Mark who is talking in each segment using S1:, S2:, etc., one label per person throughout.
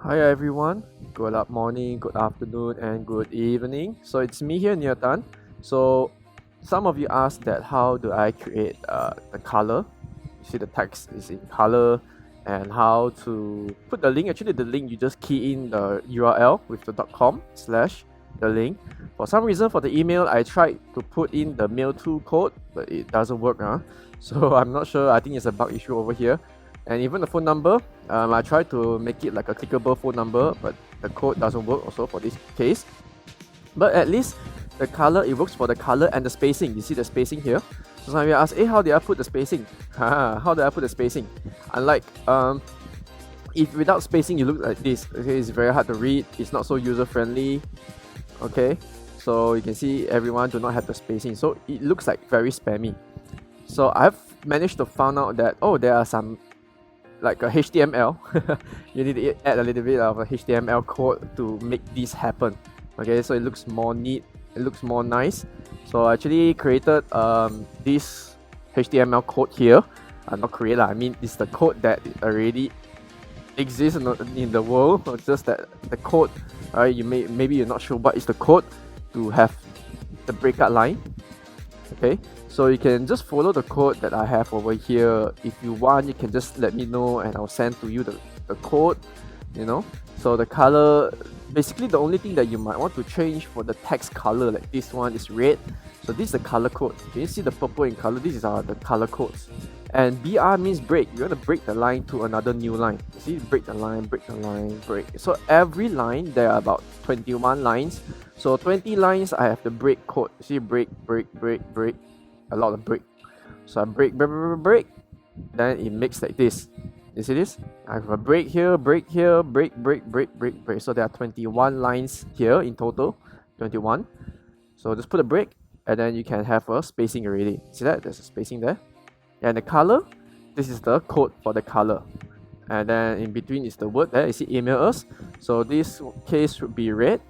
S1: Hi everyone, good morning, good afternoon, and good evening. So it's me here, Niel Tan. So some of you asked that how do I create the color? You see the text is in color, and how to put the link. Actually, the link you just key in the URL with the .com/ the link. For some reason, for the email, I tried to put in the mail to code, but it doesn't work. So I'm not sure. I think it's a bug issue over here. And even the phone number, I tried to make it like a clickable phone number, but the code doesn't work also for this case. But at least the color, it works for the color and the spacing. You see the spacing here? So some of you ask, hey, how did I put the spacing? How did I put the spacing? Unlike if without spacing you look like this, okay, it's very hard to read, it's not so user friendly. Okay, so you can see everyone do not have the spacing, so it looks like very spammy. So I've managed to find out that there are some like a HTML. You need to add a little bit of a HTML code to make this happen. Okay, so it looks more neat, it looks more nice. So I actually created this HTML code here. Not create, I mean it's the code that already exists in the world. It's just that the code, maybe you're not sure what is the code to have the breakout line. Okay, so you can just follow the code that I have over here. If you want, you can just let me know and I'll send to you the code, So the color, basically the only thing that you might want to change for the text color, like this one is red. So this is the color code. Can you see the purple in color? These are the color codes. And BR means break. You want to break the line to another new line. You see, break the line, break the line, break. So every line, there are about 21 lines. So 20 lines, I have the break code. You see, break, break, break, break. A lot of break. So I break, break, break, break. Then it makes like this. You see this? I have a break here, break here, break, break, break, break, break. So there are 21 lines here in total. 21. So just put a break, and then you can have a spacing already. See that? There's a spacing there. And the color, this is the code for the color. And then in between is the word there. You see, email us. So this case should be red.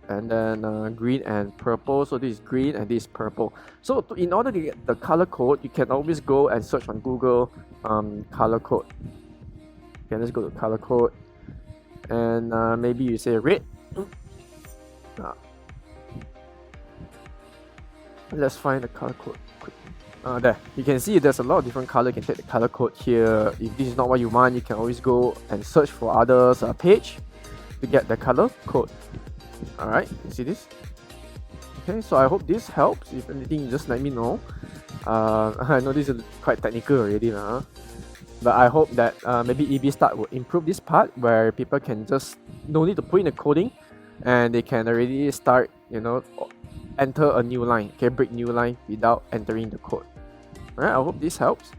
S1: And then green and purple. So this is green and this is purple. So in order to get the color code, you can always go and search on Google color code. Okay, let's go to color code. And maybe you say red. Let's find the color code quick. There, you can see there's a lot of different color. You can take the color code here. If this is not what you want, you can always go and search for others page to get the color code. Alright, you see this? Okay, so I hope this helps. If anything, just let me know. I know this is quite technical already, but I hope that maybe eBizStart will improve this part where people can just no need to put in the coding and they can already start, enter a new line, okay, break new line without entering the code. Alright, I hope this helps.